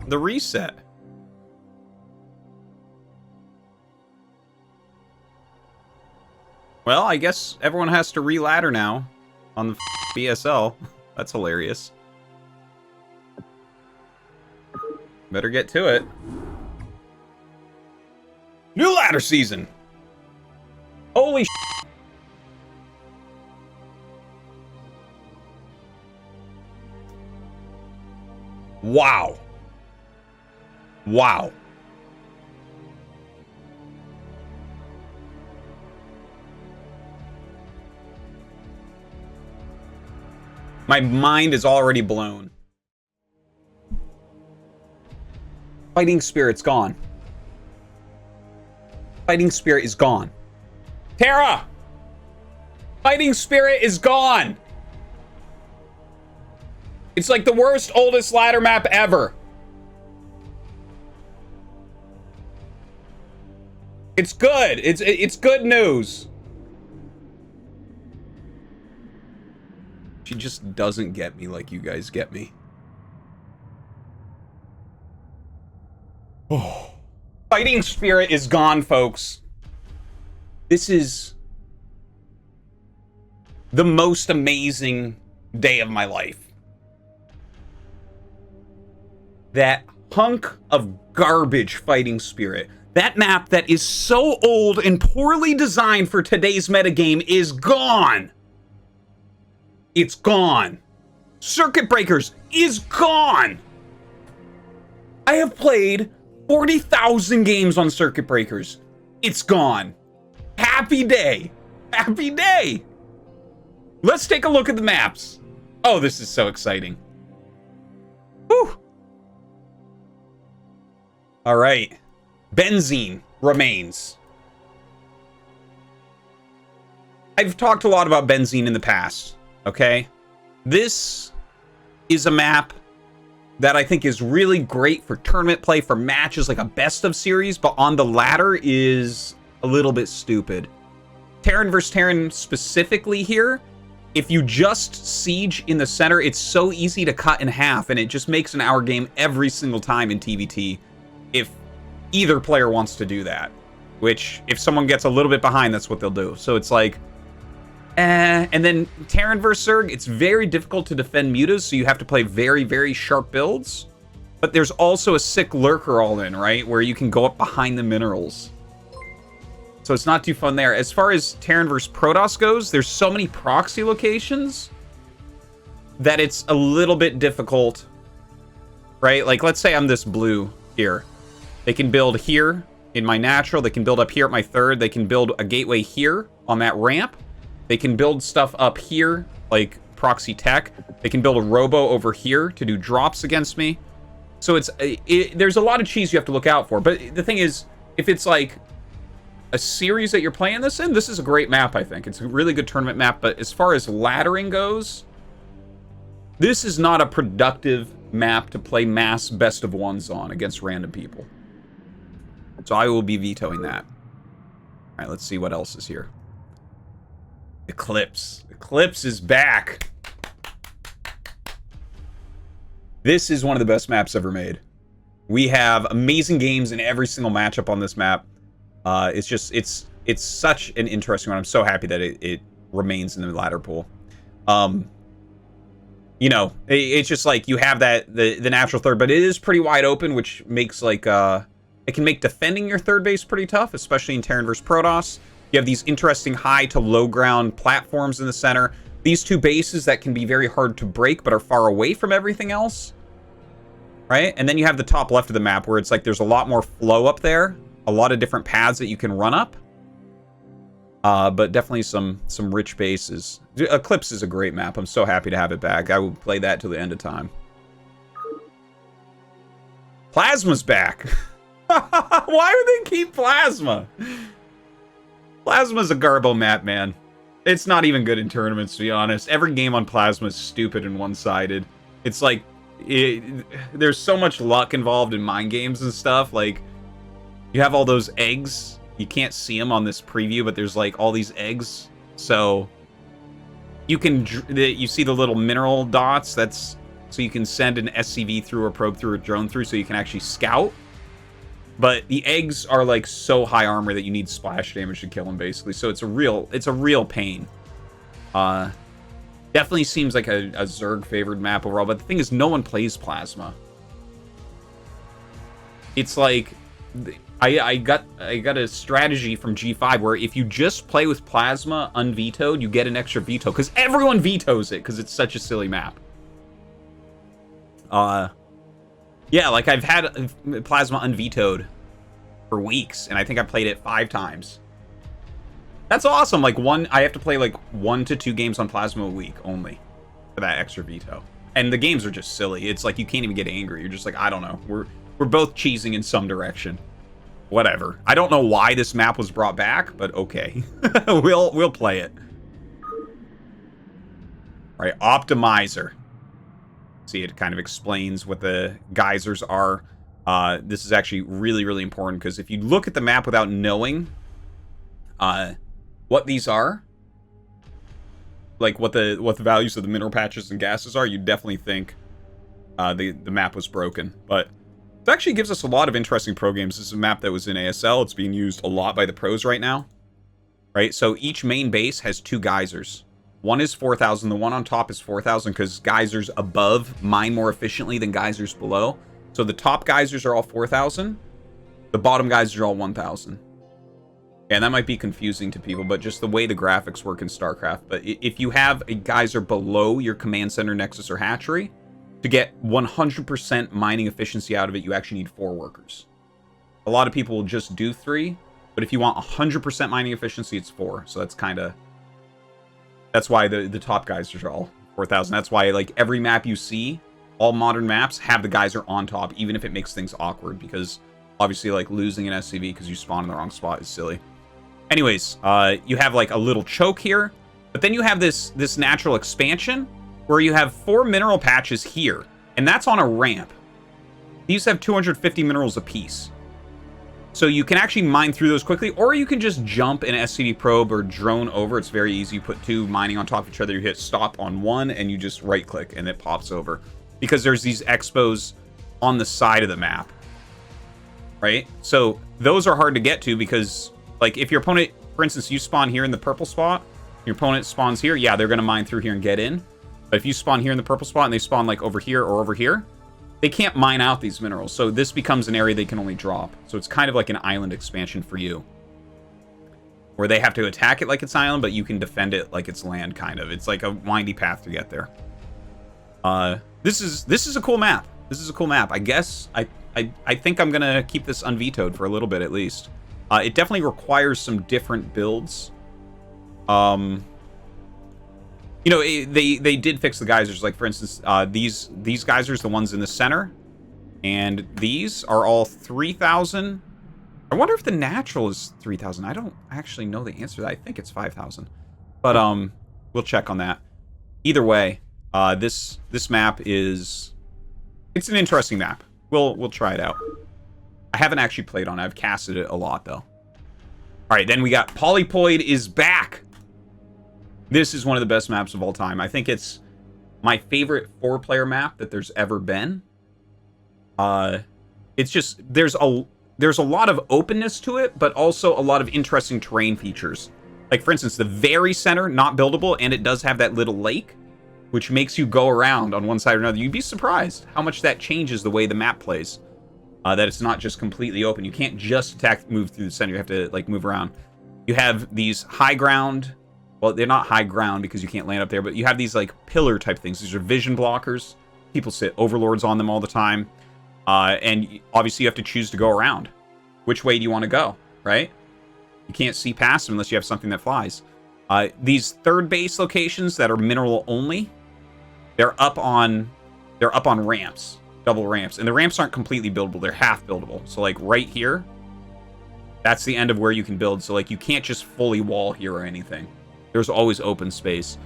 the reset. Well, I guess everyone has to re-ladder now on the BSL. That's hilarious. Better get to it. New ladder season! Holy sh**. Wow. Wow. My mind is already blown. Fighting Spirit's gone. Fighting Spirit is gone. Terra! Fighting Spirit is gone! It's like the worst, oldest ladder map ever. It's good. It's good news. She just doesn't get me like you guys get me. Oh. Fighting Spirit is gone, folks. This is the most amazing day of my life. That hunk of garbage Fighting Spirit, that map that is so old and poorly designed for today's metagame is gone. It's gone. Circuit Breakers is gone. I have played 40,000 games on Circuit Breakers. It's gone. Happy day. Happy day. Let's take a look at the maps. Oh, this is so exciting. Whew. All right. Benzene remains. I've talked a lot about Benzene in the past. Okay, this is a map that I think is really great for tournament play, for matches, like a best of series, but on the ladder is a little bit stupid. Terran versus Terran specifically here, if you just siege in the center, it's so easy to cut in half, and it just makes an hour game every single time in TVT if either player wants to do that. Which, if someone gets a little bit behind, that's what they'll do. So it's like, and then Terran vs. Zerg, it's very difficult to defend mutas, so you have to play very, very sharp builds. But there's also a sick lurker all in, right? Where you can go up behind the minerals. So it's not too fun there. As far as Terran vs. Protoss goes, there's so many proxy locations that it's a little bit difficult, right? Like, let's say I'm this blue here. They can build here in my natural. They can build up here at my third. They can build a gateway here on that ramp. They can build stuff up here, like proxy tech. They can build a robo over here to do drops against me. So there's a lot of cheese you have to look out for. But the thing is, if it's like a series that you're playing this in, this is a great map, I think. It's a really good tournament map. But as far as laddering goes, this is not a productive map to play mass best of ones on against random people. So I will be vetoing that. All right, let's see what else is here. Eclipse. Eclipse is back. This is one of the best maps ever made. We have amazing games in every single matchup on this map. It's such an interesting one. I'm so happy that it remains in the ladder pool. You know, it's just like you have that the natural third, but it is pretty wide open, which makes like it can make defending your third base pretty tough, especially in Terran versus Protoss. You have these interesting high to low ground platforms in the center. These two bases that can be very hard to break, but are far away from everything else. Right? And then you have the top left of the map where it's like there's a lot more flow up there. A lot of different paths that you can run up. But definitely some rich bases. Eclipse is a great map. I'm so happy to have it back. I will play that till the end of time. Plasma's back. Why would they keep Plasma? Plasma's a garbo map, man. It's not even good in tournaments, to be honest. Every game on Plasma is stupid and one-sided. It's like, there's so much luck involved in mind games and stuff. Like, you have all those eggs. You can't see them on this preview, but there's like all these eggs. So, you see the little mineral dots. That's so you can send an SCV through or probe through or drone through, so you can actually scout. But the eggs are like so high armor that you need splash damage to kill them, basically. So it's a real pain. Definitely seems like a Zerg favored map overall. But the thing is, no one plays Plasma. It's like I got a strategy from G5 where if you just play with Plasma unvetoed, you get an extra veto because everyone vetoes it because it's such a silly map. Yeah, like I've had Plasma unvetoed for weeks, and I think I played it 5 times. That's awesome. Like I have to play like 1 to 2 games on Plasma a week only for that extra veto. And the games are just silly. It's like you can't even get angry. You're just like, I don't know. We're both cheesing in some direction. Whatever. I don't know why this map was brought back, but okay. we'll play it. All right, Optimizer. See, it kind of explains what the geysers are. This is actually really, really important because if you look at the map without knowing what these are, like what the values of the mineral patches and gases are, you definitely think the map was broken. But it actually gives us a lot of interesting pro games. This is a map that was in ASL. It's being used a lot by the pros right now. Right, so each main base has 2 geysers. One is 4,000. The one on top is 4,000 because geysers above mine more efficiently than geysers below. So the top geysers are all 4,000. The bottom geysers are all 1,000. And that might be confusing to people, but just the way the graphics work in StarCraft. But if you have a geyser below your command center, nexus, or hatchery, to get 100% mining efficiency out of it, you actually need 4 workers. A lot of people will just do 3, but if you want 100% mining efficiency, it's 4. So that's why the top geysers are all 4,000. That's why like every map you see, all modern maps have the geyser on top, even if it makes things awkward, because obviously like losing an SCV because you spawn in the wrong spot is silly. Anyways, you have like a little choke here, but then you have this natural expansion where you have 4 mineral patches here, and that's on a ramp. These have 250 minerals apiece. So you can actually mine through those quickly, or you can just jump an SCV probe or drone over. It's very easy. You put 2 mining on top of each other, you hit stop on one, and you just right click and it pops over. Because there's these expos on the side of the map. Right? So those are hard to get to because, like, if your opponent, for instance, you spawn here in the purple spot, your opponent spawns here, yeah, they're going to mine through here and get in. But if you spawn here in the purple spot and they spawn, like, over here or over here, they can't mine out these minerals. So this becomes an area they can only drop. So it's kind of like an island expansion for you. Where they have to attack it like it's island, but you can defend it like it's land, kind of. It's like a windy path to get there. This is a cool map. This is a cool map. I guess I think I'm gonna keep this unvetoed for a little bit at least. It definitely requires some different builds. You know, they did fix the geysers. Like, for instance, these geysers, the ones in the center, and these are all 3,000. I wonder if the natural is 3,000. I don't actually know the answer to that. I think it's 5,000. But we'll check on that. Either way, this map it's an interesting map. We'll try it out. I haven't actually played on it. I've casted it a lot though. All right, then we got Polypoid is back. This is one of the best maps of all time. I think it's my favorite 4-player map that there's ever been. It's just there's a lot of openness to it, but also a lot of interesting terrain features. Like, for instance, the very center, not buildable, and it does have that little lake, which makes you go around on one side or another. You'd be surprised how much that changes the way the map plays. That it's not just completely open. You can't just move through the center. You have to, like, move around. You have these high ground. Well, they're not high ground because you can't land up there, but you have these, like, pillar type things. These are vision blockers. People sit overlords on them all the time. And obviously you have to choose to go around. Which way do you want to go, right? You can't see past them unless you have something that flies. These third base locations that are mineral only, they're up on ramps, double ramps. And the ramps aren't completely buildable. They're half buildable. So, like, right here, that's the end of where you can build. So, like, you can't just fully wall here or anything. There's always open space.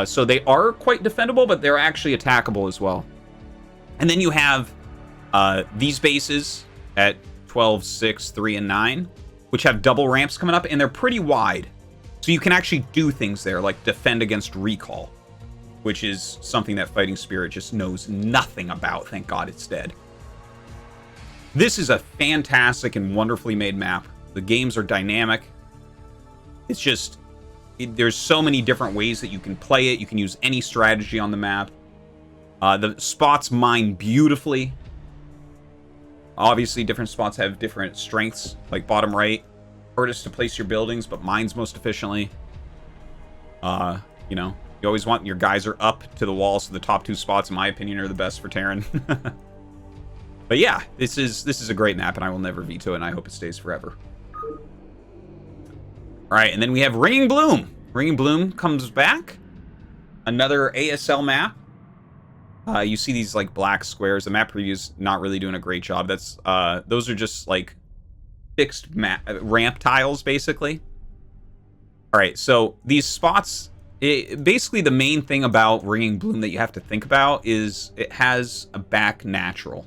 So they are quite defendable, but they're actually attackable as well. And then you have these bases at 12, 6, 3, and 9, which have double ramps coming up, and they're pretty wide. So you can actually do things there, like defend against recall. which is something that Fighting Spirit just knows nothing about. Thank God it's dead. This is a fantastic and wonderfully made map. The games are dynamic. It's just, there's so many different ways that you can play it. You can use any strategy on the map. The spots mine beautifully. Obviously, different spots have different strengths, like bottom right, hardest to place your buildings, but mines most efficiently. You know, you always want your geyser up to the wall, so the top 2 spots, in my opinion, are the best for Terran. But yeah, this is a great map, and I will never veto it, and I hope it stays forever. All right, and then we have Ringing Bloom. Ringing Bloom comes back. Another ASL map. You see these like black squares. The map preview's not really doing a great job. That's those are just like fixed ramp tiles, basically. All right, so these spots. Basically, the main thing about Ringing Bloom that you have to think about is it has a back natural.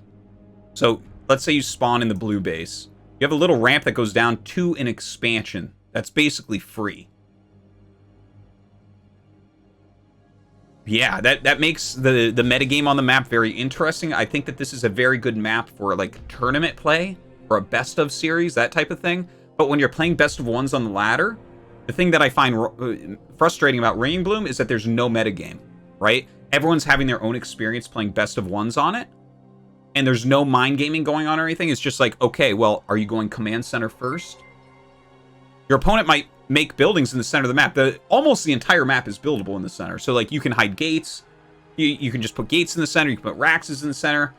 So let's say you spawn in the blue base. You have a little ramp that goes down to an expansion. That's basically free. Yeah, that makes the metagame on the map very interesting. I think that this is a very good map for like tournament play or a best of series, that type of thing. But when you're playing best of ones on the ladder, the thing that I find frustrating about Ringing Bloom is that there's no metagame, right? Everyone's having their own experience playing best of ones on it. And there's no mind gaming going on or anything. It's just like, okay, well, are you going command center first? Your opponent might make buildings in the center of the map. Almost the entire map is buildable in the center. So like you can hide gates. You can just put gates in the center. You can put Raxes in the center.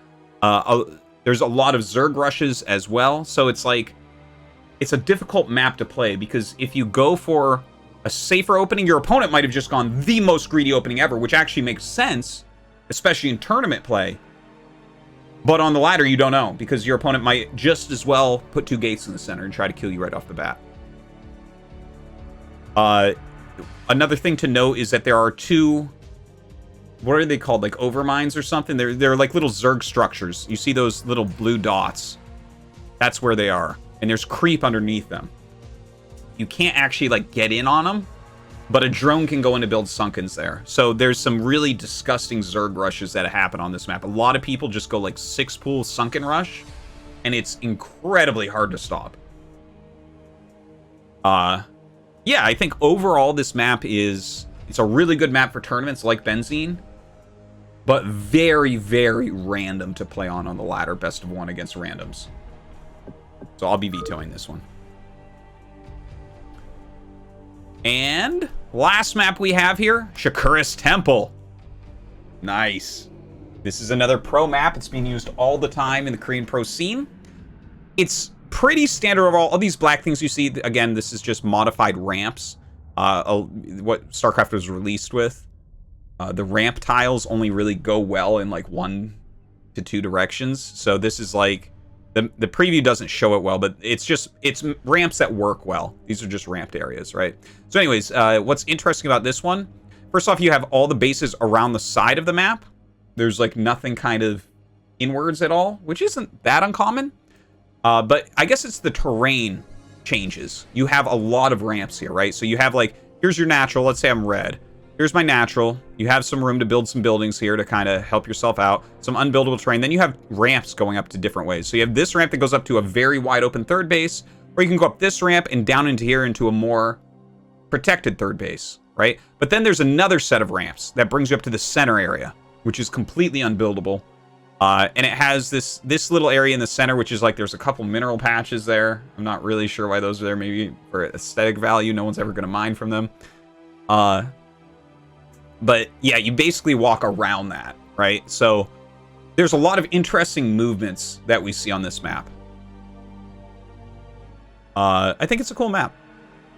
There's a lot of Zerg rushes as well. So it's like, it's a difficult map to play because if you go for a safer opening, your opponent might have just gone the most greedy opening ever, which actually makes sense, especially in tournament play. But on the ladder, you don't know because your opponent might just as well put 2 gates in the center and try to kill you right off the bat. Another thing to note is that there are 2, what are they called? Like overmines or something? They're like little Zerg structures. You see those little blue dots? That's where they are. And there's creep underneath them. You can't actually like get in on them, but a drone can go in to build sunkens there. So there's some really disgusting Zerg rushes that happen on this map. A lot of people just go like 6 pool sunken rush, and it's incredibly hard to stop. Yeah, I think overall this map it's a really good map for tournaments like Benzene, but very, very random to play on the ladder, best of 1 against randoms. So I'll be vetoing this one. And last map we have here, Shakuris Temple. Nice. This is another pro map. It's being used all the time in the Korean pro scene. It's pretty standard of all these black things you see. Again, this is just modified ramps. What StarCraft was released with. The ramp tiles only really go well in like 1 to 2 directions. So this is like, the preview doesn't show it well, but it's ramps that work well. These are just ramped areas, right? So anyways, what's interesting about this one, first off, you have all the bases around the side of the map. There's like nothing kind of inwards at all, which isn't that uncommon. But I guess it's the terrain changes. You have a lot of ramps here, right? So you have like, here's your natural. Let's say I'm red. Here's my natural. You have some room to build some buildings here to kind of help yourself out. Some unbuildable terrain. Then you have ramps going up to different ways. So you have this ramp that goes up to a very wide open third base, or you can go up this ramp and down into here into a more protected third base, right? But then there's another set of ramps that brings you up to the center area, which is completely unbuildable. And it has this little area in the center, which is like there's a couple mineral patches there. I'm not really sure why those are there. Maybe for aesthetic value. No one's ever going to mine from them. But yeah, you basically walk around that, right? So there's a lot of interesting movements that we see on this map. I think it's a cool map.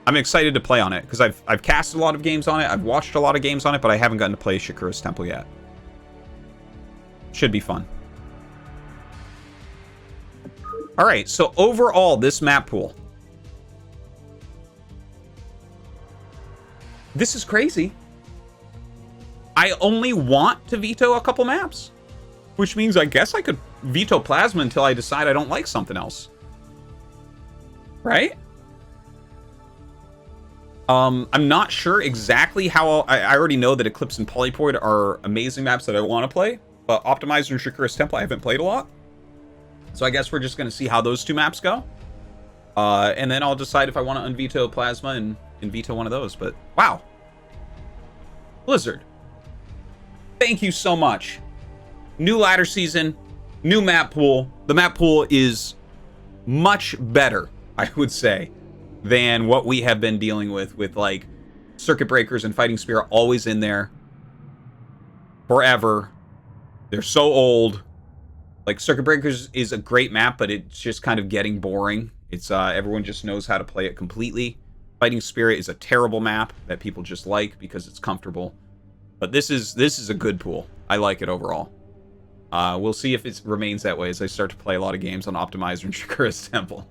I'm excited to play on it because I've cast a lot of games on it. I've watched a lot of games on it, but I haven't gotten to play Shakuris Temple yet. Should be fun. All right, so overall, this map pool. This is crazy. I only want to veto a couple maps, which means I guess I could veto Plasma until I decide I don't like something else. Right? I'm not sure exactly how I already know that Eclipse and Polypoid are amazing maps that I want to play, but Optimizer and Shakuris Temple I haven't played a lot. So I guess we're just going to see how those two maps go. And then I'll decide if I want to unveto Plasma and veto one of those. But wow. Blizzard, thank you so much. New ladder season, new map pool. The map pool is much better, I would say, than what we have been dealing with like Circuit Breakers and Fighting Spirit always in there forever. They're so old. Like, Circuit Breakers is a great map, but it's just kind of getting boring. It's everyone just knows how to play it completely. Fighting Spirit is a terrible map that people just like because it's comfortable. But this is a good pool. I like it overall. We'll see if it remains that way as I start to play a lot of games on Optimizer and Shakuris Temple.